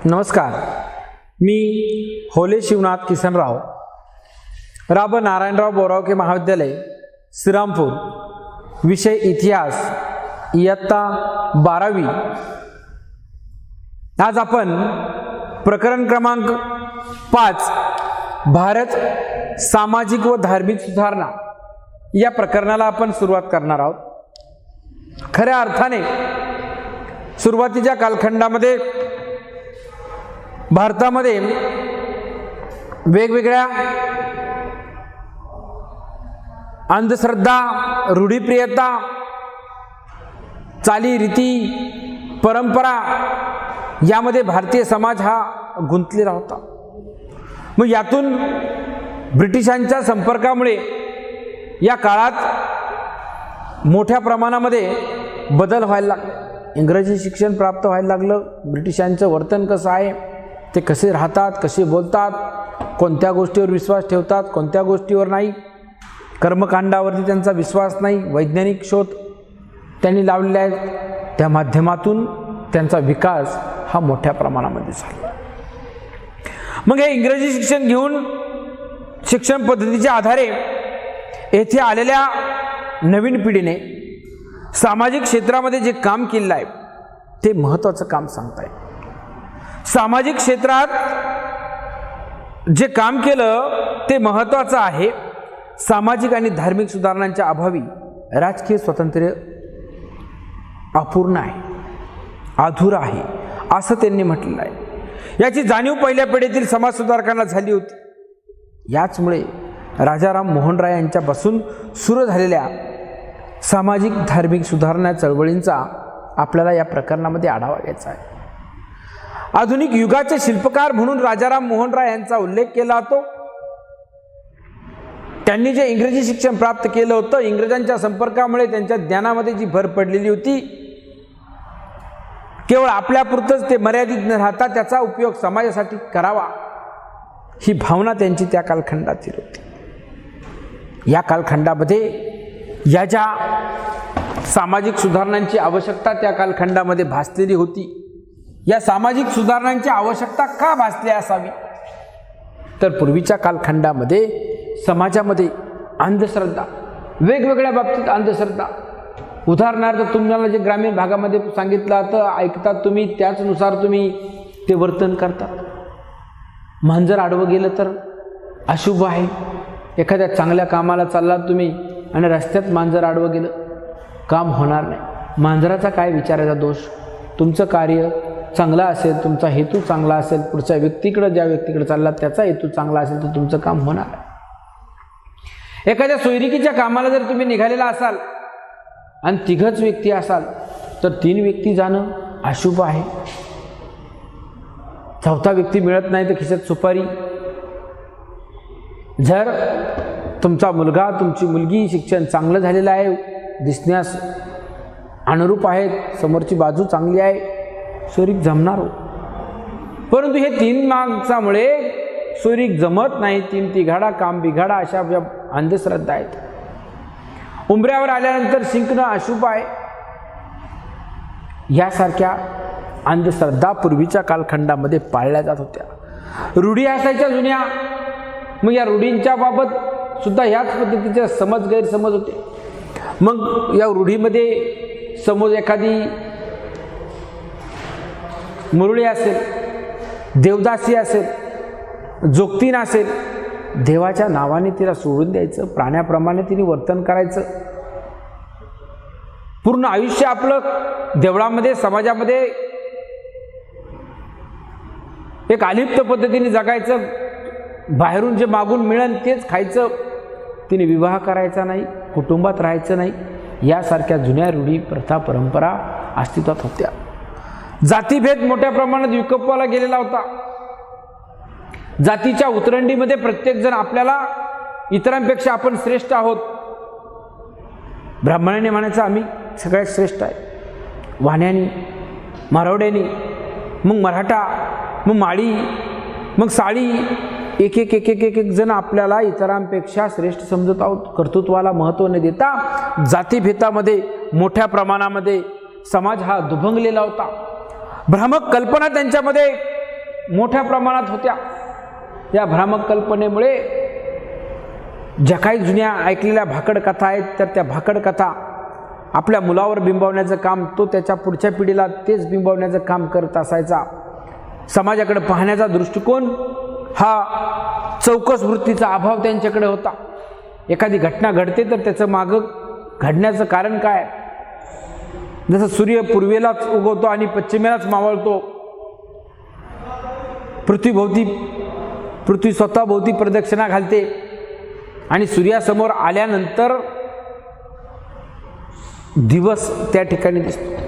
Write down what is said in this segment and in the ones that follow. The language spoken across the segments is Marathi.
नमस्कार, मी होले शिवनाथ किसनराव, राब नारायणराव बोरावके महाविद्यालय श्रीरामपूर, विषय इतिहास, इयत्ता 12वी। आज आपण प्रकरण क्रमांक 5 भारत सामाजिक व धार्मिक सुधारणा या प्रकरणाला आपण सुरुवात करणार आहोत। खऱ्या अर्थाने सुरुवातीच्या कालखंडामध्ये भारतामध्ये वेगवेगळ्या अंधश्रद्धा, रूढीप्रियता, चालीरीती, परंपरा यामध्ये भारतीय समाज हा गुंतलेला होता। मग यातून ब्रिटिशांच्या संपर्कामुळे या काळात मोठ्या प्रमाणामध्ये बदल व्हायला लागले। इंग्रजी शिक्षण प्राप्त व्हायला लागलं। ब्रिटिशांचं वर्तन कसं आहे, ते कसे राहतात, कसे बोलतात, कोणत्या गोष्टीवर विश्वास ठेवतात, कोणत्या गोष्टीवर नाही, कर्मकांडावरती त्यांचा विश्वास नाही, वैज्ञानिक शोध त्यांनी लावलेले आहेत। त्या माध्यमातून त्यांचा विकास हा मोठ्या प्रमाणामध्ये झाला। मग हे इंग्रजी शिक्षण घेऊन शिक्षण पद्धतीच्या आधारे येथे आलेल्या नवीन पिढीने सामाजिक क्षेत्रामध्ये जे काम केलेलं आहे ते महत्त्वाचं काम सांगताय। सामाजिक क्षेत्रात जे काम केलं ते महत्त्वाचं आहे। सामाजिक आणि धार्मिक सुधारणांच्या अभावी राजकीय स्वातंत्र्य अपूर्ण आहे, अधुरा आहे, असं त्यांनी म्हटलेलं आहे। याची जाणीव पहिल्या पिढीतील समाज सुधारकांना झाली होती। याचमुळे राजाराम मोहन राय यांच्यापासून सुरू झालेल्या सामाजिक धार्मिक सुधारणा चळवळींचा आपल्याला या प्रकरणामध्ये आढावा घ्यायचा आहे। आधुनिक युगाचे शिल्पकार म्हणून राजाराम मोहन राय यांचा उल्लेख केला जातो। त्यांनी जे इंग्रजी शिक्षण प्राप्त केलं होतं, इंग्रजांच्या संपर्कामुळे त्यांच्या ज्ञानामध्ये जी भर पडलेली होती, केवळ आपल्यापुरतंच ते मर्यादित न राहता त्याचा उपयोग समाजासाठी करावा ही भावना त्यांची त्या कालखंडातील होती। या कालखंडामध्ये या ज्या सामाजिक सुधारणांची आवश्यकता त्या कालखंडामध्ये भासलेली होती, या सामाजिक सुधारणांची आवश्यकता का भासली असावी, तर पूर्वीच्या कालखंडामध्ये समाजामध्ये अंधश्रद्धा, वेगवेगळ्या बाबतीत अंधश्रद्धा, उदाहरणार्थ तुम्हाला जे ग्रामीण भागामध्ये सांगितलं तर ऐकतात तुम्ही, त्याचनुसार तुम्ही ते वर्तन करतात। मांजर आडवं गेलं तर अशुभ आहे। एखाद्या चांगल्या कामाला चाललात तुम्ही आणि रस्त्यात मांजर आडवं गेलं, काम होणार नाही। मांजराचा काय विचारायचा दोष? तुमचं कार्य चांगला असेल, तुमचा हेतू चांगला असेल, पुढच्या व्यक्तीकडे ज्या व्यक्तीकडे चाललात त्याचा हेतू चांगला असेल तर तुमचं काम होणार आहे। एखाद्या सोयरिकीच्या कामाला जर तुम्ही निघालेला असाल आणि तिघच व्यक्ती असाल तर 3 व्यक्ती जाणं अशुभ आहे। चौथा व्यक्ती मिळत नाही तर खिशात सुपारी। जर तुमचा मुलगा, तुमची मुलगी शिक्षण चांगलं झालेलं आहे, दिसण्यास अनुरूप आहेत, समोरची बाजू चांगली आहे, सोयरीक जमणार हो। परंतु हे 3 माणसामुळे सोयरीक जमत नाही, 3 तिघाडा काम बिघाडा, अशा अंधश्रद्धा आहेत। उंबऱ्यावर आल्यानंतर शिंकणं अशुभ आहे। यासारख्या अंधश्रद्धा पूर्वीच्या कालखंडामध्ये पाळल्या जात होत्या। रूढी असायच्या जुन्या, मग या रूढींच्या बाबत सुद्धा ह्याच पद्धतीचे समज गैरसमज होते। मग या रूढीमध्ये समज एखादी मुरळी असेल, देवदासी असेल, जोगतीन असेल, देवाच्या नावाने तिला सोडून द्यायचं, प्राण्याप्रमाणे तिने वर्तन करायचं, पूर्ण आयुष्य आपलं देवळामध्ये समाजामध्ये एक अलिप्त पद्धतीने जगायचं, बाहेरून जे मागून मिळेल तेच खायचं, तिने विवाह करायचा नाही, कुटुंबात राहायचं नाही, यासारख्या जुन्या रूढी प्रथा परंपरा अस्तित्वात होत्या। जातीभेद मोठ्या प्रमाणात विकोपाला गेलेला होता। जातीच्या उतरंडीमध्ये प्रत्येक जण आपल्याला इतरांपेक्षा आपण श्रेष्ठ आहोत। ब्राह्मणाने म्हणायचं आम्ही सगळ्यात श्रेष्ठ आहे, वाण्यानी, मारवड्यानी, मग मराठा, मग माळी, मग साळी, एक एक एक एक एक जण आपल्याला इतरांपेक्षा श्रेष्ठ समजत आहोत। कर्तृत्वाला महत्त्व न देता जातीभेदामध्ये मोठ्या प्रमाणामध्ये समाज हा दुभंगलेला होता। भ्रामक कल्पना त्यांच्यामध्ये मोठ्या प्रमाणात होत्या. या भ्रामक कल्पनेमुळे ज्या काही जुन्या ऐकलेल्या भाकड कथा आहेत, तर त्या भाकड कथा आपल्या मुलावर बिंबवण्याचं काम, तो त्याच्या पुढच्या पिढीला तेच बिंबवण्याचं काम करत असायचा. समाजाकडे पाहण्याचा दृष्टिकोन हा चौकस वृत्तीचा अभाव त्यांच्याकडे होता. एखादी घटना घडते तर त्याचं मागं घडण्याचं कारण काय? जसं सूर्य पूर्वेलाच उगवतो आणि पश्चिमेलाच मावळतो, पृथ्वी स्वतःभोवती प्रदक्षिणा घालते आणि सूर्यासमोर आल्यानंतर दिवस त्या ठिकाणी दिसतो.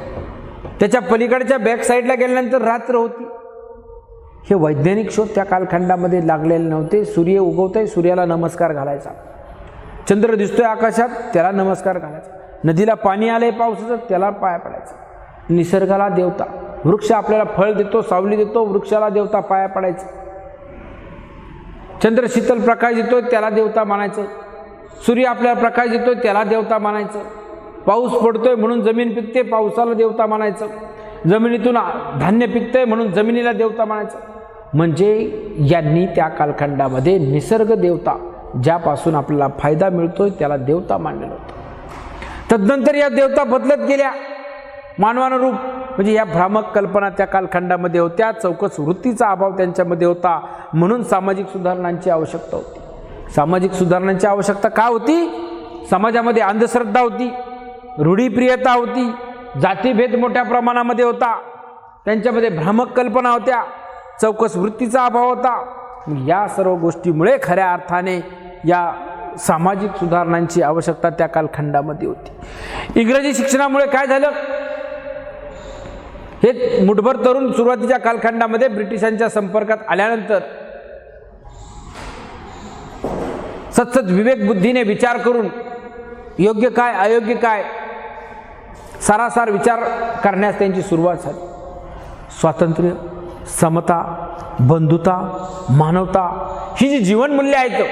त्याच्या पलीकडच्या बॅक साईडला गेल्यानंतर रात्र होती. हे वैज्ञानिक शोध त्या कालखंडामध्ये लागलेले नव्हते. सूर्य उगवतोय, सूर्याला नमस्कार घालायचा. चंद्र दिसतोय आकाशात, त्याला नमस्कार घालायचा. नदीला पाणी आलंय पावसाचं, त्याला पाया पडायचं. निसर्गाला देवता, वृक्ष आपल्याला फळ देतो, सावली देतो, वृक्षाला देवता पाया पडायचं. चंद्र शीतल प्रकाश देतोय, त्याला देवता मानायचं. सूर्य आपल्याला प्रकाश देतोय, त्याला देवता मानायचं. पाऊस पडतोय म्हणून जमीन पिकते, पावसाला देवता मानायचं. जमिनीतून धान्य पिकतंय म्हणून जमिनीला देवता मानायचं. म्हणजे यांनी त्या कालखंडामध्ये निसर्ग देवता, ज्यापासून आपल्याला फायदा मिळतोय, त्याला देवता मानलेलं होतं. तदनंतर या देवता बदलत गेल्या मानवानुरूप. म्हणजे या भ्रामक कल्पना त्या कालखंडामध्ये होत्या. चौकस वृत्तीचा अभाव त्यांच्यामध्ये होता. म्हणून सामाजिक सुधारणांची आवश्यकता होती. सामाजिक सुधारणांची आवश्यकता का होती? समाजामध्ये अंधश्रद्धा होती, रूढीप्रियता होती, जातीभेद मोठ्या प्रमाणामध्ये होता, त्यांच्यामध्ये भ्रामक कल्पना होत्या, चौकस वृत्तीचा अभाव होता. या सर्व गोष्टीमुळे खऱ्या अर्थाने या सामाजिक सुधारणांची आवश्यकता त्या कालखंडामध्ये होती. इंग्रजी शिक्षणामुळे काय झालं? हे मुठभर तरुण सुरुवातीच्या कालखंडामध्ये ब्रिटिशांच्या संपर्कात आल्यानंतर सतत विवेक बुद्धीने विचार करून योग्य काय अयोग्य काय सारासार विचार करण्यास त्यांची सुरुवात झाली. स्वातंत्र्य, समता, बंधुता, मानवता ही जी जीवनमूल्य आहेत,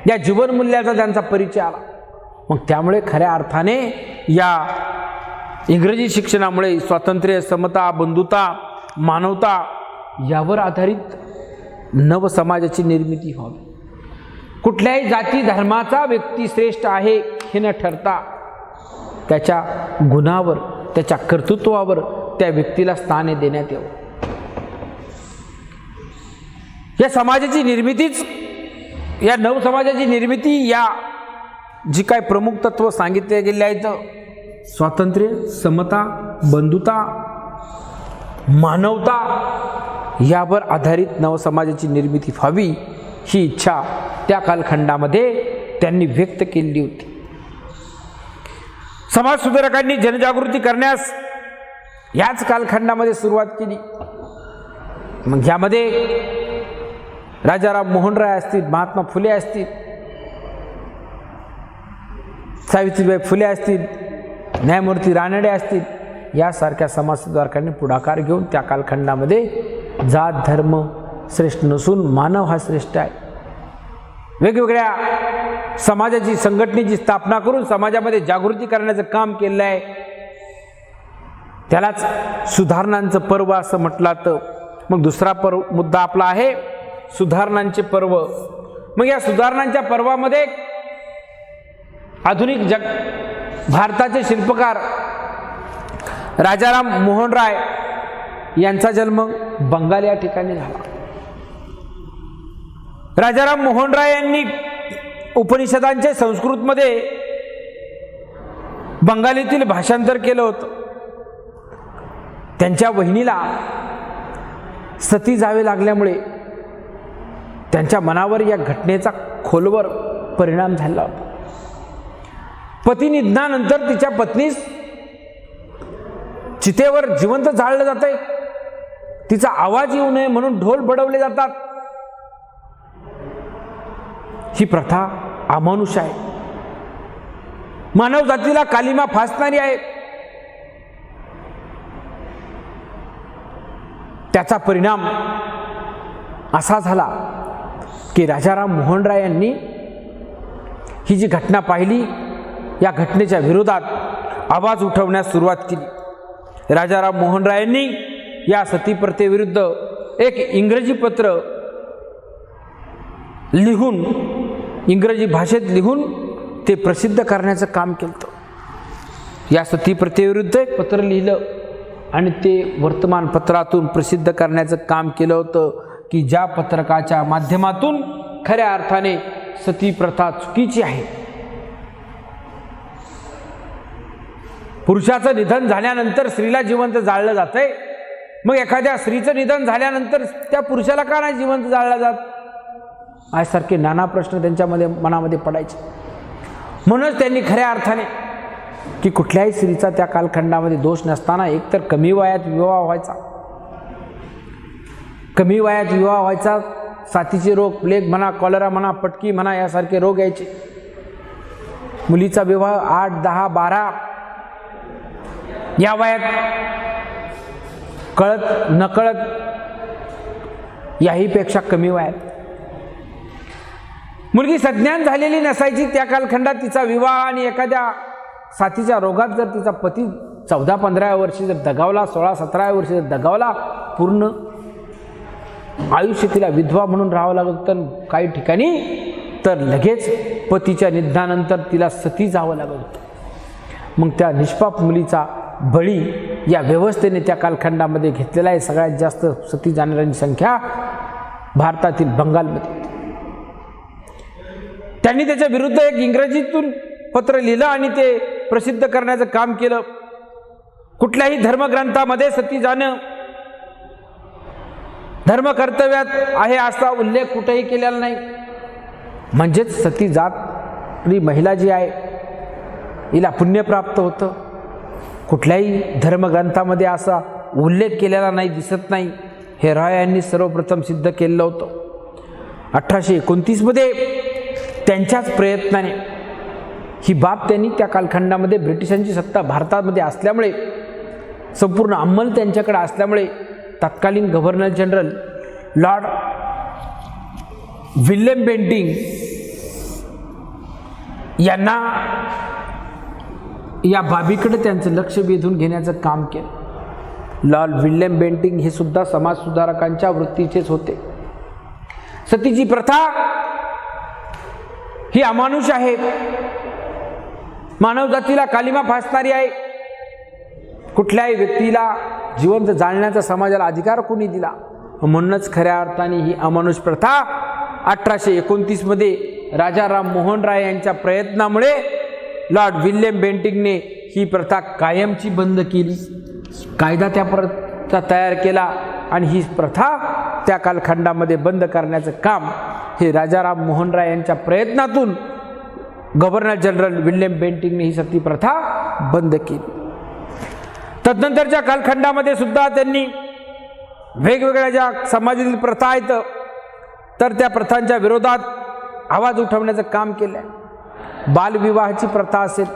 या जीवनमूल्याचा त्यांचा परिचय आला. मग त्यामुळे खऱ्या अर्थाने या इंग्रजी शिक्षणामुळे स्वातंत्र्य, समता, बंधुता, मानवता यावर आधारित नवसमाजाची निर्मिती व्हावी. कुठल्याही जाती धर्माचा व्यक्ती श्रेष्ठ आहे हे न ठरता त्याच्या गुणावर, त्याच्या कर्तृत्वावर त्या व्यक्तीला स्थान देण्यात यावं. या समाजाची निर्मितीच, या नवसमाजाची निर्मिती, या जी काय प्रमुख तत्व सांगितले गेले आहेत, स्वातंत्र्य, समता, बंधुता, मानवता यावर आधारित नवसमाजाची निर्मिती व्हावी ही इच्छा त्या कालखंडामध्ये त्यांनी व्यक्त केली होती. समाज सुधारकांनी जनजागृती करण्यास याच कालखंडामध्ये सुरुवात केली. मग यामध्ये राजाराम मोहन राय असतील, महात्मा फुले असतील, सावित्रीबाई फुले असतील, न्यायमूर्ती रानडे असतील, यासारख्या समाजसुधारकांनी पुढाकार घेऊन त्या कालखंडामध्ये जात धर्म श्रेष्ठ नसून मानव हा श्रेष्ठ आहे, वेगवेगळ्या समाजाची संघटनेची स्थापना करून समाजामध्ये जागृती करण्याचं काम केलेलं आहे. त्यालाच सुधारणांचं पर्व असं म्हटलं तर. मग दुसरा मुद्दा आपला आहे सुधारणांचे पर्व. मग या सुधारणांच्या पर्वामध्ये आधुनिक भारताचे शिल्पकार राजाराम मोहन राय यांचा जन्म बंगाल या ठिकाणी झाला. राजाराम मोहन राय यांनी उपनिषदांचे संस्कृतमध्ये बंगालीतील भाषांतर केलं होतं. त्यांच्या वहिनीला सती जावे लागल्यामुळे त्यांच्या मनावर या घटनेचा खोलवर परिणाम झाला होता. पती निधनानंतर तिच्या पत्नीस चितेवर जिवंत जाळलं जातंय. तिचा आवाज येऊ नये म्हणून ढोल बडवले जातात. ही प्रथा अमानुष आहे, मानव जातीला कालिमा फासणारी आहे. त्याचा परिणाम असा झाला की राजाराम मोहन राय यांनी ही जी घटना पाहिली, या घटनेच्या विरोधात आवाज उठवण्यास सुरुवात केली. राजाराम मोहन राय यांनी या सती प्रथेविरुद्ध एक इंग्रजी पत्र लिहून, इंग्रजी भाषेत लिहून ते प्रसिद्ध करण्याचं काम केलं। या सती प्रथेविरुद्ध एक पत्र लिहिलं आणि ते वर्तमानपत्रातून प्रसिद्ध करण्याचं काम केलं होतं की ज्या पत्रकाच्या माध्यमातून खऱ्या अर्थाने सती प्रथा चुकीची आहे। पुरुषाचं निधन झाल्यानंतर स्त्रीला जिवंत जाळलं जातंय, मग एखाद्या स्त्रीचं निधन झाल्यानंतर त्या पुरुषाला का नाही जिवंत जाळलं जात? यासारखे नाना प्रश्न त्यांच्या मनामध्ये पडायचे। म्हणूनच त्यांनी खऱ्या अर्थाने की कुठल्याही स्त्रीचा त्या कालखंडामध्ये दोष नसताना एकतर कमी वयात विवाह व्हायचा, कमी वयात विवाह व्हायचा, साथीचे रोग, प्लेग म्हणा, कॉलरा म्हणा, पटकी म्हणा यासारखे रोग यायचे। मुलीचा विवाह 8, 10, 12 या वयात कळत नकळत याहीपेक्षा कमी वयात मुलगी सज्ञान झालेली नसायची त्या कालखंडात तिचा विवाह आणि एखाद्या साथीच्या रोगात जर तिचा पती 14-15 वर्षी जर दगावला, 16-17 वर्षी जर दगावला, पूर्ण आयुष्य तिला विधवा म्हणून राहावं लागत, तर काही ठिकाणी तर लगेच पतीच्या निधनानंतर तिला सती जावं लागत। मग त्या निष्पाप मुलीचा बळी या व्यवस्थेने त्या कालखंडामध्ये घेतलेला आहे। सगळ्यात जास्त सती जाणाऱ्यांची संख्या भारतातील बंगालमध्ये। त्यांनी त्याच्या विरुद्ध एक इंग्रजीतून पत्र लिहिलं आणि ते प्रसिद्ध करण्याचं काम केलं। कुठल्याही धर्मग्रंथामध्ये सती जाणं धर्मकर्तव्यात आहे असा उल्लेख कुठेही केलेला नाही। म्हणजेच सती जाणारी महिला जी आहे हिला पुण्य प्राप्त होतं। कुठल्याही धर्मग्रंथामध्ये असा उल्लेख केलेला नाही, दिसत नाही। हे रॉय यांनी सर्वप्रथम सिद्ध केलेलं होतं। 1829 मध्ये त्यांच्याच प्रयत्नाने ही बाब त्यांनी त्या कालखंडामध्ये ब्रिटिशांची सत्ता भारतामध्ये असल्यामुळे, संपूर्ण अंमल त्यांच्याकडे असल्यामुळे तत्कालीन governor general Lord William Bentinck यांना या बाबीकडे त्यांचं लक्ष वेधून घेण्याचं काम केलं। लॉर्ड विल्यम बेंटिंग हे सुद्धा समाजसुधारकांच्या वृत्तीचेच होते। सतीची प्रथा ही अमानुष आहे, मानवजातीला कालिमा फासणारी आहे। कुठल्याही व्यक्तीला जिवंत जाळण्याचा समाजाला अधिकार कोणी दिला? म्हणूनच खऱ्या अर्थाने ही अमानुष प्रथा 1829 मध्ये राजा राम मोहन राय यांच्या प्रयत्नामुळे लॉर्ड विल्यम बेंटिंगने ही प्रथा कायमची बंद केली। कायदा त्या प्रथा तयार केला आणि ही प्रथा त्या कालखंडामध्ये बंद करण्याचं काम हे राजा राम मोहन राय यांच्या प्रयत्नातून गव्हर्नर जनरल विल्यम बेंटिंगने ही सती प्रथा बंद केली। तदनंतरच्या कालखंडामध्ये सुद्धा त्यांनी वेगवेगळ्या ज्या समाजातील प्रथा आहेत तर त्या प्रथांच्या विरोधात आवाज उठवण्याचं काम केलं आहे। बालविवाहाची प्रथा असेल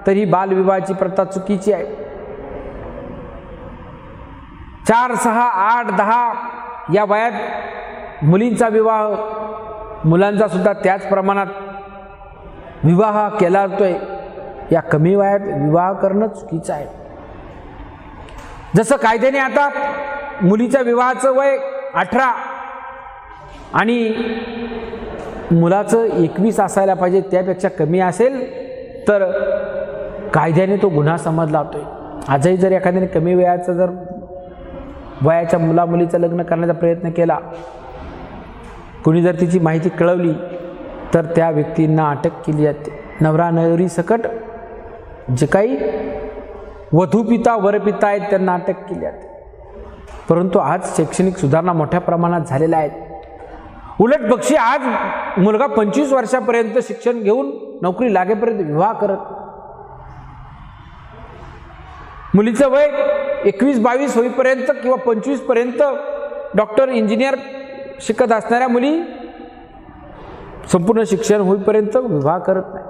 तर ही बालविवाहाची प्रथा चुकीची आहे। 4, 6, 8, 10 या वयात मुलींचा विवाह, मुलांचा सुद्धा त्याच प्रमाणात विवाह केला जातोय। या कमी वयात विवाह करणं चुकीचं आहे। जसं कायद्याने आता मुलीच्या विवाहाचं वय 18 आणि मुलाचं 21 असायला पाहिजे, त्यापेक्षा कमी असेल तर कायद्याने तो गुन्हा समजला जातोय। आजही जर एखाद्याने कमी वयाचं जर वयाच्या मुलीचं लग्न करण्याचा प्रयत्न केला, कुणी जर तिची माहिती कळवली तर त्या व्यक्तींना अटक केली जाते। नवरा नवरी सकट जे काही वधूपिता वरपिता आहेत त्यांना अटक केली जाते। परंतु आज शैक्षणिक सुधारणा मोठ्या प्रमाणात झालेल्या आहेत। उलट पक्षी आज मुलगा 25 वर्षापर्यंत शिक्षण घेऊन नोकरी लागेपर्यंत विवाह करत, मुलीचं वय 21-22 होईपर्यंत किंवा 25 पर्यंत डॉक्टर इंजिनियर शिकत असणाऱ्या मुली संपूर्ण शिक्षण होईपर्यंत विवाह करत नाही।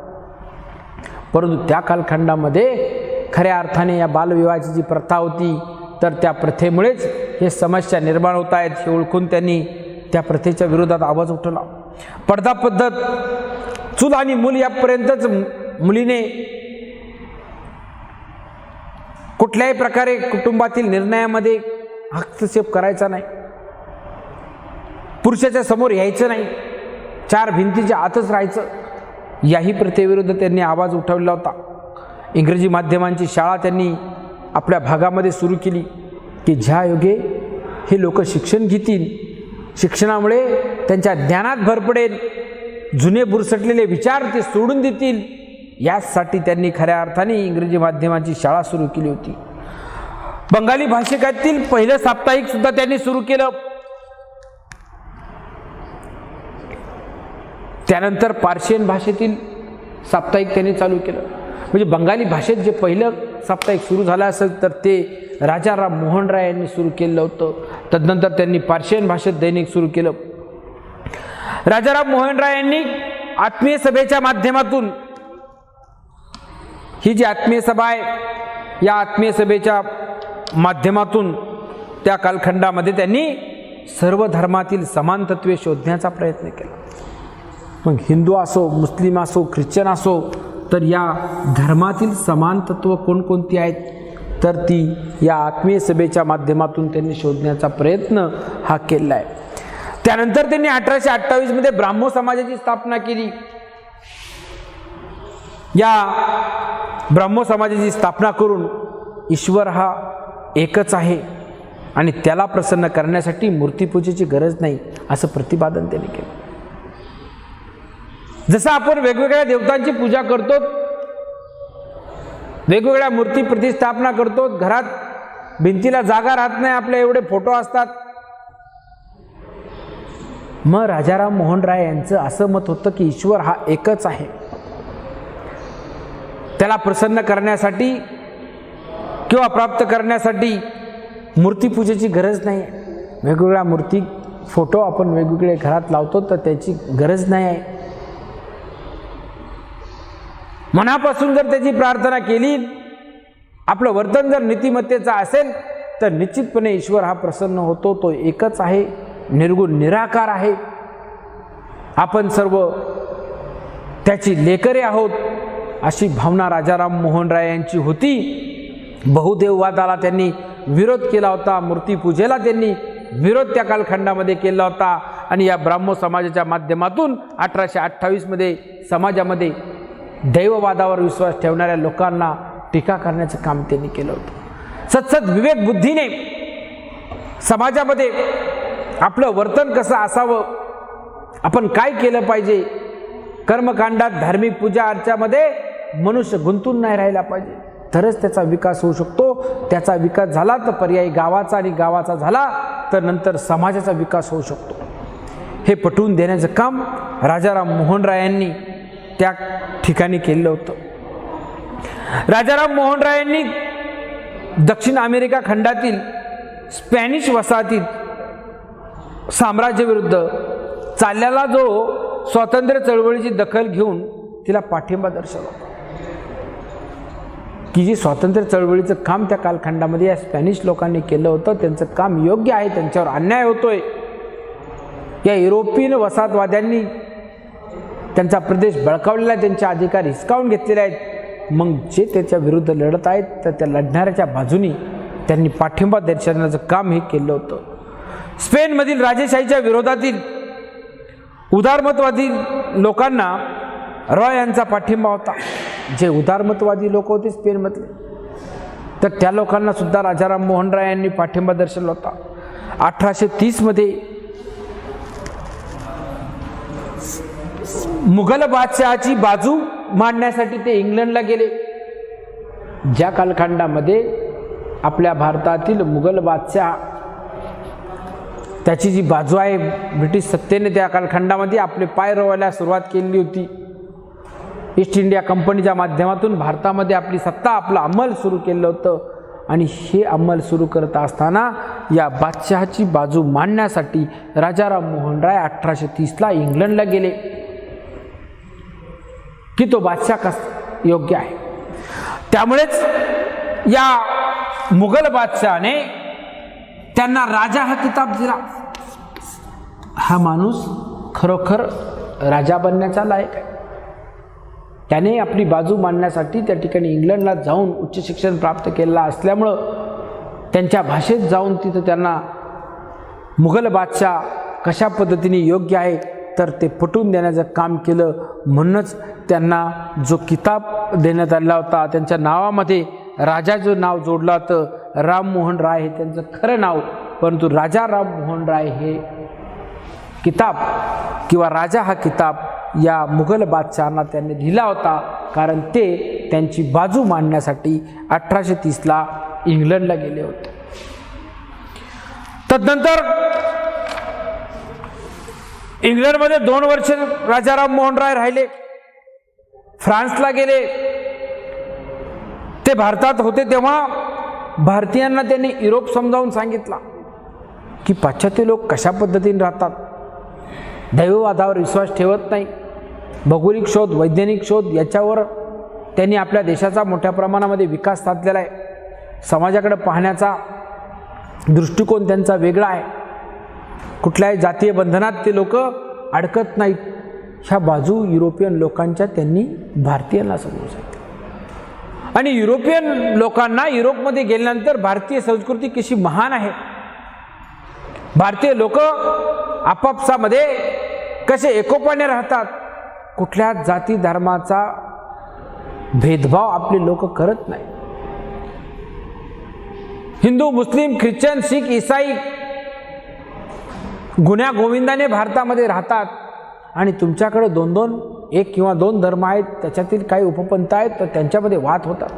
परंतु त्या कालखंडामध्ये खऱ्या अर्थाने या बालविवाहाची जी प्रथा होती तर त्या प्रथेमुळेच हे समस्या निर्माण होत आहेत हे ओळखून त्यांनी त्या प्रथेच्या विरोधात आवाज उठवला। पडदा पद्धत, चूल आणि मूल यापर्यंतच मुलीने कुठल्याही प्रकारे कुटुंबातील निर्णयामध्ये हस्तक्षेप करायचा नाही। पुरुषाच्या समोर यायचं नाही, 4 भिंतीच्या आतच राहायचं, याही प्रथेविरुद्ध त्यांनी आवाज उठवला होता. इंग्रजी माध्यमांची शाळा त्यांनी आपल्या भागामध्ये सुरू केली की ज्या योगे हे लोक शिक्षण घेतील, शिक्षणामुळे त्यांच्या ज्ञानात भर पडेल, जुने बुरसटलेले विचार ते सोडून देतील, यासाठी त्यांनी खऱ्या अर्थाने इंग्रजी माध्यमांची शाळा सुरू केली होती. बंगाली भाषिकातील पहिलं साप्ताहिक सुद्धा त्यांनी सुरू केलं. त्यानंतर पार्शियन भाषेतील साप्ताहिक त्यांनी चालू केलं. म्हणजे बंगाली भाषेत जे पहिलं साप्ताहिक सुरू झालं असेल तर ते राजाराम मोहन राय यांनी सुरू केलं होतं. तदनंतर त्यांनी पार्शियन भाषेत दैनिक सुरू केलं. राजाराम मोहन राय यांनी आत्मीय सभेच्या माध्यमातून, ही जी आत्मीय सभा आहे, या आत्मीय सभेच्या माध्यमातून त्या कालखंडामध्ये त्यांनी सर्व धर्मातील समान तत्वे शोधण्याचा प्रयत्न केला. मग हिंदू असो, मुस्लिम असो, ख्रिश्चन असो, तर या धर्मातील समान तत्व कोणकोणती आहेत, तर ती या आत्मीय सभेच्या माध्यमातून त्यांनी शोधण्याचा प्रयत्न हा केला आहे. त्यानंतर त्यांनी 1828 मध्ये ब्राह्मो समाजाची स्थापना केली. या ब्राह्मो समाजाची स्थापना करून ईश्वर हा एकच आहे आणि त्याला प्रसन्न करण्यासाठी मूर्तीपूजेची गरज नाही असं प्रतिपादन त्यांनी केलं. जसं आपण वेगवेगळ्या देवतांची पूजा करतो, वेगवेगळ्या मूर्ती प्रतिष्ठापना करतो, घरात भिंतीला जागा राहत नाही, आपले एवढे फोटो असतात. मग राजाराम मोहन राय यांचं असं मत होतं की ईश्वर हा एकच आहे, त्याला प्रसन्न करण्यासाठी किंवा प्राप्त करण्यासाठी मूर्तीपूजेची गरज नाही. वेगवेगळ्या मूर्ती फोटो आपण वेगवेगळे घरात लावतो तर त्याची गरज नाही आहे. मनापासून जर त्याची प्रार्थना केली, आपलं वर्तन जर नीतिमत्तेचं असेल तर निश्चितपणे ईश्वर हा प्रसन्न होतो. तो एकच आहे, निर्गुण निराकार आहे, आपण सर्व त्याची लेकरे आहोत, अशी भावना राजाराम मोहन राय यांची होती. बहुदेववादाला त्यांनी विरोध केला होता, मूर्तीपूजेला त्यांनी विरोध त्या कालखंडामध्ये केला होता आणि या ब्राह्मो समाजाच्या माध्यमातून 1828 मध्ये समाजामध्ये दैववादावर विश्वास ठेवणाऱ्या लोकांना टीका करण्याचं काम त्यांनी केलं होतं. सत्सद विवेक बुद्धीने समाजामध्ये आपलं वर्तन कसं असावं, आपण काय केलं पाहिजे, कर्मकांडात धार्मिक पूजा अर्चामध्ये मनुष्य गुंतून नाही राहिला पाहिजे, तरच त्याचा विकास होऊ शकतो. त्याचा विकास झाला तर पर्यायी गावाचा, आणि गावाचा झाला तर नंतर समाजाचा विकास होऊ शकतो. हे पटवून देण्याचं काम राजाराम मोहन राय यांनी त्या ठिकाणी केलं होतं. राजाराम मोहन राय यांनी दक्षिण अमेरिका खंडातील स्पॅनिश वसाहतीत साम्राज्याविरुद्ध चाललेला जो स्वातंत्र्य चळवळीची दखल घेऊन तिला पाठिंबा दर्शवला, की जी स्वातंत्र्य चळवळीचं काम त्या कालखंडामध्ये या स्पॅनिश लोकांनी केलं होतं, त्यांचं काम योग्य आहे, त्यांच्यावर अन्याय होतोय. या युरोपियन वसाहतवाद्यांनी त्यांचा प्रदेश बळकावलेला, त्यांचे अधिकार हिसकावून घेतलेले आहेत. मग जे त्याच्या विरुद्ध लढत आहेत तर त्या लढणाऱ्याच्या बाजूनी त्यांनी पाठिंबा दर्शवण्याचं काम हे केलं होतं. स्पेनमधील राजेशाहीच्या विरोधातील उदारमतवादी लोकांना रॉय यांचा पाठिंबा होता. जे उदारमतवादी लोक होते स्पेनमधले, तर त्या लोकांना सुद्धा राजाराम मोहन राय यांनी पाठिंबा दर्शवला होता. 1830 मध्ये मुघल बादशहाची बाजू मांडण्यासाठी ते इंग्लंडला गेले. ज्या कालखंडामध्ये आपल्या भारतातील मुघल बादशाह त्याची जी बाजू आहे, ब्रिटिश सत्तेने त्या कालखंडामध्ये आपले पाय रोवायला सुरुवात केली होती. ईस्ट इंडिया कंपनीच्या माध्यमातून भारतामध्ये आपली सत्ता, आपलं अंमल सुरू केलं होतं. आणि हे अंमल सुरू करत असताना या बादशहाची बाजू मांडण्यासाठी राजाराम मोहन राय 1830ला इंग्लंडला गेले, की तो बादशाह कसा योग्य आहे. त्यामुळेच या मुघल बादशहाने त्यांना राजा हा किताब दिला. हा माणूस खरोखर राजा बनण्याचा लायक आहे. त्याने आपली बाजू मांडण्यासाठी त्या ठिकाणी इंग्लंडला जाऊन उच्च शिक्षण प्राप्त केलेलं असल्यामुळं त्यांच्या भाषेत जाऊन तिथं त्यांना मुघल बादशाह कशा पद्धतीने योग्य आहे तर ते पटवून देण्याचं काम केलं. म्हणूनच त्यांना जो किताब देण्यात आला होता, त्यांच्या नावामध्ये राजाचं नाव जोडलं होतं. राममोहन राय हे त्यांचं खरं नाव, परंतु राजा राममोहन राय हे किताब किंवा राजा हा किताब या मुघल बादशहांना त्यांनी दिला होता, कारण ते त्यांची बाजू मांडण्यासाठी 1830ला इंग्लंडला गेले होते. तदनंतर इंग्लंडमध्ये 2 वर्ष राजा राममोहन राय राहिले. फ्रान्सला गेले. ते भारतात होते तेव्हा भारतीयांना त्यांनी युरोप समजावून सांगितला की पाश्चात्य लोक कशा पद्धतीने राहतात, दैववादावर विश्वास ठेवत नाही, भौगोलिक शोध, वैज्ञानिक शोध याच्यावर त्यांनी आपल्या देशाचा मोठ्या प्रमाणामध्ये विकास साधलेला आहे. समाजाकडे पाहण्याचा दृष्टिकोन त्यांचा वेगळा आहे. कुठल्याही जातीय बंधनात ते लोक अडकत नाहीत. ह्या बाजू युरोपियन लोकांच्या त्यांनी भारतीयांना समजून सांगितलं. आणि युरोपियन लोकांना युरोपमध्ये गेल्यानंतर भारतीय संस्कृती कशी महान आहे, भारतीय लोक आपापसामध्ये कसे एकोपाने राहतात, कुठल्या जाती धर्माचा भेदभाव आपले लोक करत नाही. हिंदू, मुस्लिम, ख्रिश्चन, शीख, ईसाई गुण्या गोविंदाने भारतामध्ये राहतात आणि तुमच्याकडे 2-2, 1 किंवा 2 धर्म आहेत, त्याच्यातील काही उपपंथ आहेत, तर त्यांच्यामध्ये वाद होतात.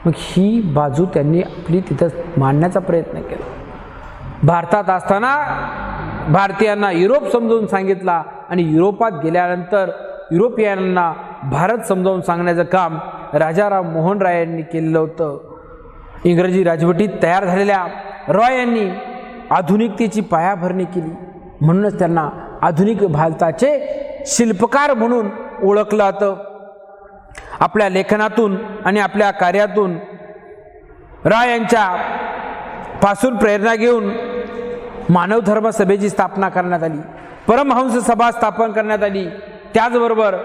मग ही बाजू त्यांनी आपली तिथं मांडण्याचा प्रयत्न केला. भारतात असताना भारतीयांना युरोप समजावून सांगितला आणि युरोपात गेल्यानंतर युरोपियनांना भारत समजावून सांगण्याचं काम राजा राममोहन राय यांनी केलेलं होतं. इंग्रजी राजवटीत तयार झालेल्या रॉय यांनी आधुनिकतेची पायाभरणी केली. म्हणूनच त्यांना आधुनिक भारताचे शिल्पकार म्हणून ओळखलं जातं. आपल्या लेखनातून आणि आपल्या कार्यातून राय यांच्या पासून प्रेरणा घेऊन मानव धर्म सभेची स्थापना करण्यात आली, परमहंस सभा स्थापन करण्यात आली, त्याचबरोबर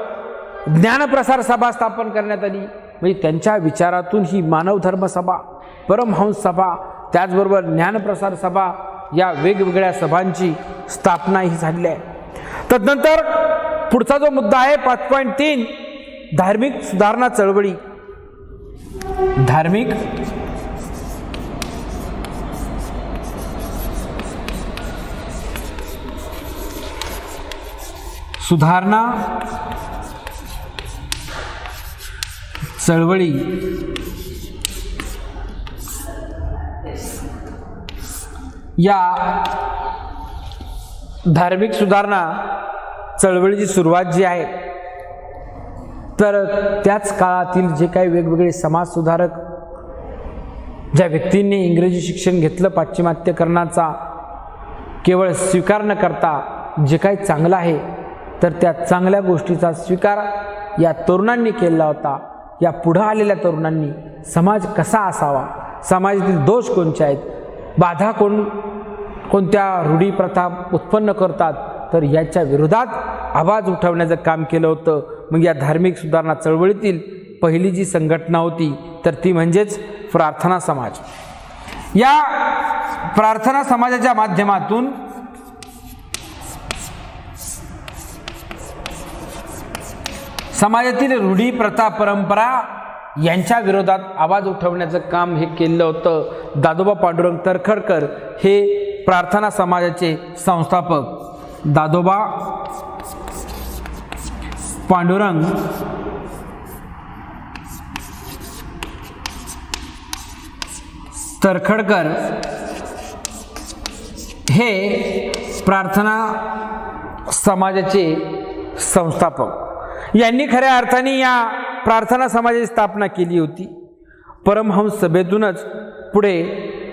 ज्ञानप्रसार सभा स्थापन करण्यात आली. म्हणजे त्यांच्या विचारातून ही मानव धर्म सभा, परमहंस सभा, त्याचबरोबर ज्ञानप्रसार सभा या वेगवेगळ्या सभांची स्थापना ही झालेली आहे. तदनंतर पुढचा जो मुद्दा आहे 5.3 धार्मिक सुधारणा चळवळी. धार्मिक सुधारणा चळवळी या धार्मिक सुधारणा चळवळीची सुरुवात जी आहे, तर त्याच काळातील जे काही वेगवेगळे समाजसुधारक, ज्या व्यक्तींनी इंग्रजी शिक्षण घेतलं, पाश्चिमात्यकरणाचा केवळ स्वीकार न करता जे काही चांगलं आहे तर त्या चांगल्या गोष्टीचा स्वीकार या तरुणांनी केला होता. या पुढं आलेल्या तरुणांनी समाज कसा असावा, समाजातील दोष कोणते आहेत, बाधा कोणत्या रूढी प्रथा उत्पन्न करतात, तर याच्या विरोधात आवाज उठवण्याचं काम केलं होतं. मग या धार्मिक सुधारणा चळवळीतील पहिली जी संघटना होती तर ती म्हणजेच प्रार्थना समाज. या प्रार्थना समाजाच्या माध्यमातून समाजातील रूढी प्रथा परंपरा यांच्या विरोधात आवाज उठवण्याचं काम हे केलं होतं. दादोबा पांडुरंग तरखडकर हे प्रार्थना समाजाचे संस्थापक. दादोबा पांडुरंग तरखडकर हे प्रार्थना समाजाचे संस्थापक. यांनी खऱ्या अर्थाने या प्रार्थना समाजाची स्थापना केली होती. परमहंस सभेतूनच पुढे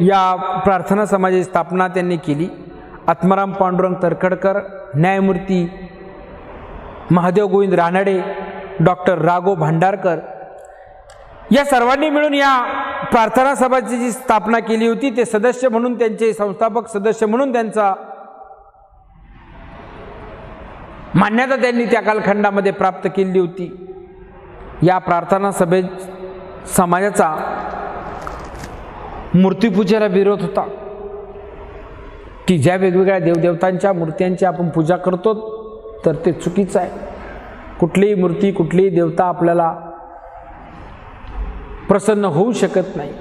या प्रार्थना समाजाची स्थापना त्यांनी केली. आत्माराम पांडुरंग तरखडकर, न्यायमूर्ती महादेव गोविंद रानडे, डॉक्टर राघव भांडारकर या सर्वांनी मिळून या प्रार्थना सभाची जी स्थापना केली होती ते सदस्य म्हणून, त्यांचे संस्थापक सदस्य म्हणून त्यांचा मान्यता त्यांनी त्या कालखंडामध्ये प्राप्त केली होती. या प्रार्थना सभे समाजाचा मूर्तीपूजेला विरोध होता. की ज्या वेगवेगळ्या देवदेवतांच्या मूर्त्यांची आपण पूजा करतो तर ते चुकीचं आहे. कुठलीही मूर्ती, कुठलीही देवता आपल्याला प्रसन्न होऊ शकत नाही,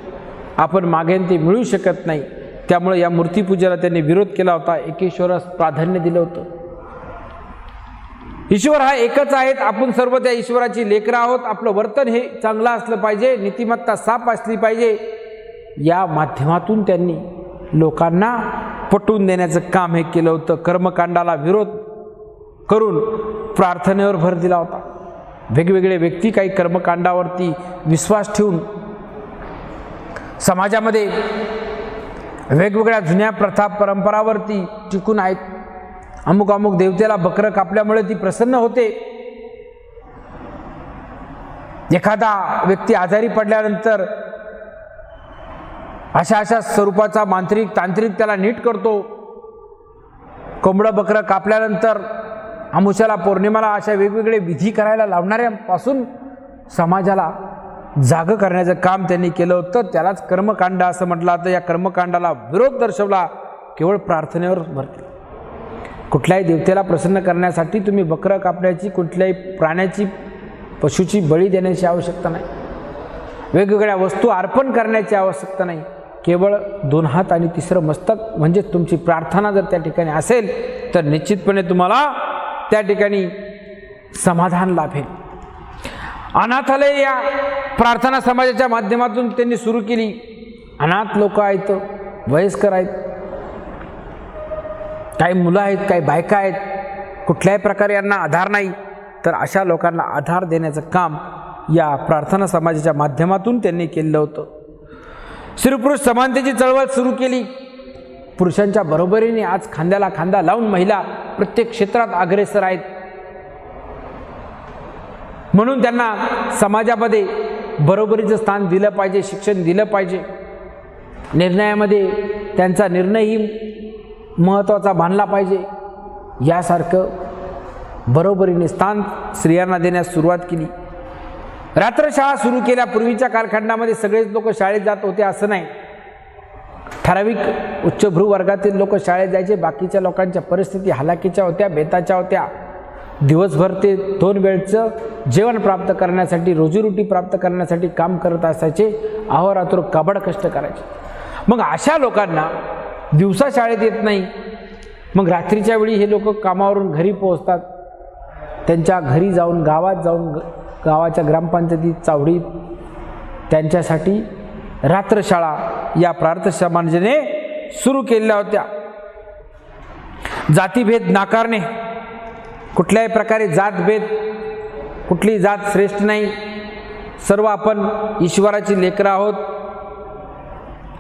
आपण मागेन ते मिळू शकत नाही. त्यामुळे या मूर्तीपूजेला त्यांनी विरोध केला होता, एकेश्वरास प्राधान्य दिलं होतं. ईश्वर हा एकच आहे, आपण सर्व त्या ईश्वराची लेकरं आहोत. आपलं वर्तन हे चांगलं असलं पाहिजे, नीतिमत्ता साफ असली पाहिजे. या माध्यमातून त्यांनी लोकांना पटवून देण्याचं काम हे केलं होतं. कर्मकांडाला विरोध करून प्रार्थनेवर भर दिला होता. वेगवेगळे व्यक्ती काही कर्मकांडावरती विश्वास ठेवून समाजामध्ये वेगवेगळ्या जुन्या प्रथा परंपरावरती टिकून आहेत. अमुक अमुक देवतेला बकरं कापल्यामुळे ती प्रसन्न होते. एखादा व्यक्ती आजारी पडल्यानंतर अशा स्वरूपाचा मांत्रिक तांत्रिक त्याला नीट करतो. कोंबडं बकरं कापल्यानंतर अमुष्याला पौर्णिमाला अशा वेगवेगळे विधी करायला लावणाऱ्यापासून समाजाला जाग करण्याचं काम त्यांनी केलं होतं. त्यालाच कर्मकांड असं म्हटलं होतं. या कर्मकांडाला विरोध दर्शवला केवळ प्रार्थनेवर भरती. कुठल्याही देवतेला प्रसन्न करण्यासाठी तुम्ही बकरं कापण्याची, कुठल्याही प्राण्याची, पशुची बळी देण्याची आवश्यकता नाही. वेगवेगळ्या वस्तू अर्पण करण्याची आवश्यकता नाही. केवळ 2 हात आणि 3रं मस्तक म्हणजे तुमची प्रार्थना जर त्या ठिकाणी असेल तर निश्चितपणे तुम्हाला त्या ठिकाणी समाधान लाभेल. अनाथालय या प्रार्थना समाजाच्या माध्यमातून त्यांनी सुरू केली. अनाथ लोक आहेत, वयस्कर आहेत, काही मुलं आहेत, काही बायका आहेत, कुठल्याही प्रकारे यांना आधार नाही, तर अशा लोकांना आधार देण्याचं काम या प्रार्थना समाजाच्या माध्यमातून त्यांनी केलेलं होतं. स्त्री पुरुष समानतेची चळवळ सुरू केली. पुरुषांच्या बरोबरीने आज खांद्याला खांदा लावून महिला प्रत्येक क्षेत्रात अग्रेसर आहेत. म्हणून त्यांना समाजामध्ये बरोबरीचं स्थान दिलं पाहिजे, शिक्षण दिलं पाहिजे. निर्णयामध्ये त्यांचा निर्णयही महत्त्वाचा मानला पाहिजे. यासारखं बरोबरीने स्थान स्त्रियांना देण्यास सुरुवात केली. रात्रशाळा सुरू केल्या. पूर्वीच्या कालखंडामध्ये सगळेच लोक शाळेत जात होते असं नाही. ठराविक उच्चभ्रू वर्गातील लोक शाळेत जायचे. बाकीच्या लोकांच्या परिस्थिती हलाखीच्या होत्या, बेताच्या होत्या. दिवसभर ते 2 वेळचं जेवण प्राप्त करण्यासाठी, रोजीरोटी प्राप्त करण्यासाठी काम करत असायचे. अहोरात्र काबड कष्ट करायचे. मग अशा लोकांना दिवसा शाळेत येत नाही. मग रात्रीच्या वेळी हे लोक कामावरून घरी पोहोचतात. त्यांच्या घरी जाऊन, गावात जाऊन, गावाच्या ग्रामपंचायतीत, चावडीत त्यांच्यासाठी रात्रशाळा या प्रार्थना समाजाने सुरू केलेल्या होत्या. जातीभेद नाकारणे, कुठल्याही प्रकारे जातभेद, कुठली जात श्रेष्ठ नाही, सर्व आपण ईश्वराची लेकरं आहोत.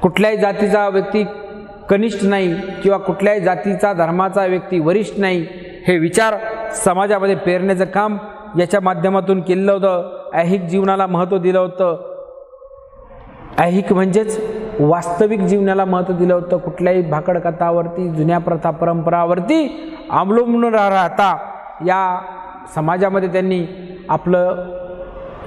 कुठल्याही जातीचा व्यक्ती कनिष्ठ नाही किंवा कुठल्याही जातीचा धर्माचा व्यक्ती वरिष्ठ नाही, हे विचार समाजामध्ये पेरण्याचं काम याच्या माध्यमातून केलेलं होतं. ऐहिक जीवनाला महत्त्व दिलं होतं. ऐहिक म्हणजेच वास्तविक जीवनाला महत्त्व दिलं होतं. कुठल्याही भाकड कथावरती, जुन्या प्रथा परंपरावरती अवलंबून राहता या समाजामध्ये त्यांनी आपलं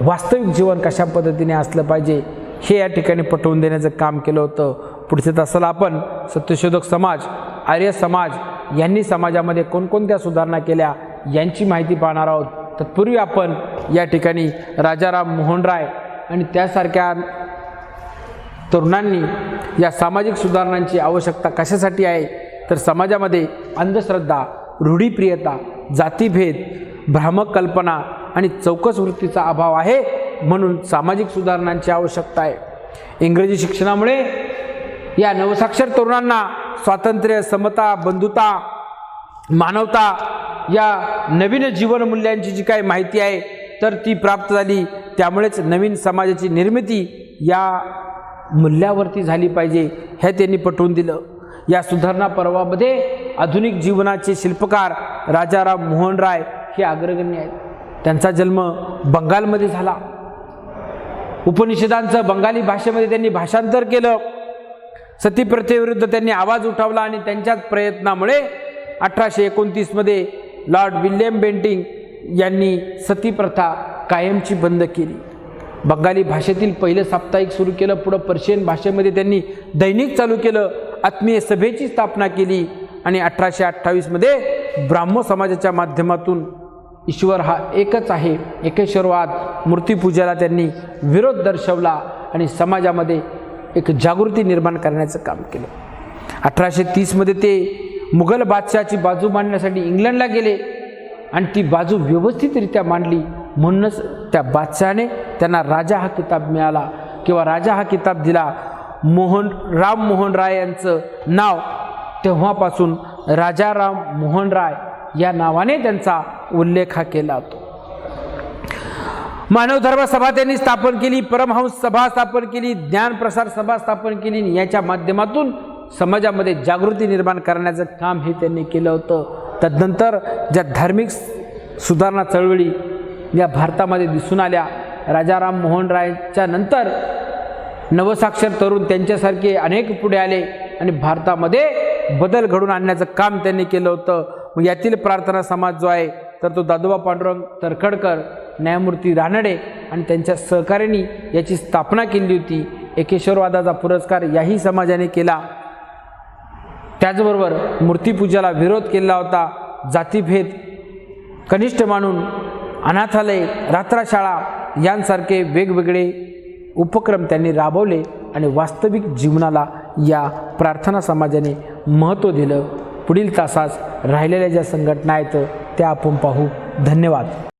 वास्तविक जीवन कशा पद्धतीने असलं पाहिजे हे या ठिकाणी पटवून देण्याचं काम केलं होतं. पुढच्या तासाला आपण सत्यशोधक समाज, आर्य समाज यांनी समाजामध्ये कोणकोणत्या सुधारणा केल्या यांची माहिती पाहणार आहोत. तत्पूर्वी आपण या ठिकाणी राजाराम मोहन राय आणि त्यासारख्या तरुणांनी या सामाजिक सुधारणांची आवश्यकता कशासाठी आहे तर समाजामध्ये अंधश्रद्धा, रूढीप्रियता, जातीभेद, भ्रामक कल्पना आणि चौकस वृत्तीचा अभाव आहे. म्हणून सामाजिक सुधारणांची आवश्यकता आहे. इंग्रजी शिक्षणामुळे या नवसाक्षर तरुणांना स्वातंत्र्य, समता, बंधुता, मानवता या नवीन जीवनमूल्यांची जी काही माहिती आहे तर ती प्राप्त झाली. त्यामुळेच नवीन समाजाची निर्मिती या मूल्यावरती झाली पाहिजे हे त्यांनी पटवून दिलं. या सुधारणा पर्वामध्ये आधुनिक जीवनाचे शिल्पकार राजाराम मोहन राय हे अग्रगण्य आहेत. त्यांचा जन्म बंगालमध्ये झाला. उपनिषदांचं बंगाली भाषेमध्ये त्यांनी भाषांतर केलं. सतीप्रथेविरुद्ध त्यांनी आवाज उठवला आणि त्यांच्याच प्रयत्नामुळे 1829 मध्ये लॉर्ड विल्यम बेंटिंग यांनी सतीप्रथा कायमची बंद केली. बंगाली भाषेतील पहिलं साप्ताहिक सुरू केलं. पुढं पर्शियन भाषेमध्ये त्यांनी दैनिक चालू केलं आत्मीय सभेची स्थापना केली आणि 1828 ब्राह्मो समाजाच्या माध्यमातून ईश्वर हा एकच आहे, एकेश्वरवाद मूर्तीपूजेला त्यांनी विरोध दर्शवला आणि समाजामध्ये एक जागृती निर्माण करण्याचं काम केलं. 1830 ते मुघल बादशहाची बाजू मांडण्यासाठी इंग्लंडला गेले आणि ती बाजू व्यवस्थितरित्या मांडली. म्हणूनच त्या बादशहाने त्यांना राजा हा किताब मिळाला किंवा राजा हा किताब दिला. राम मोहन राय यांचं नाव तेव्हापासून राजाराम मोहन राय या नावाने त्यांचा उल्लेख हा केला होता. मानव धर्म सभा त्यांनी स्थापन केली, परमहंस सभा स्थापन केली, ज्ञान प्रसार सभा स्थापन केली. याच्या माध्यमातून समाजामध्ये जागृती निर्माण करण्याचं काम हे त्यांनी केलं होतं. तदनंतर ज्या धार्मिक सुधारणा चळवळी या भारतामध्ये दिसून आल्या, राजाराम मोहन रायच्या नंतर नवसाक्षर तरुण त्यांच्यासारखे अनेक पुढे आले आणि भारतामध्ये बदल घडून आणण्याचं काम त्यांनी केलं होतं. मग यातील प्रार्थना समाज जो आहे तर तो दादोबा पांडुरंग तरखडकर, न्यायमूर्ती रानडे आणि त्यांच्या सहकार्याने याची स्थापना केली होती. एकेश्वरवादाचा पुरस्कार याही समाजाने केला. त्याचबरोबर मूर्तीपूजाला विरोध केला होता. जातीभेद कनिष्ठ मानून अनाथालय, रात्रशाळा यांसारखे वेगवेगळे उपक्रम त्यांनी राबवले आणि वास्तविक जीवनाला या प्रार्थना समाजाने महत्त्व दिलं. पुढील तासास राहिलेल्या ज्या संघटना आहेत त्या आपण पाहू. धन्यवाद.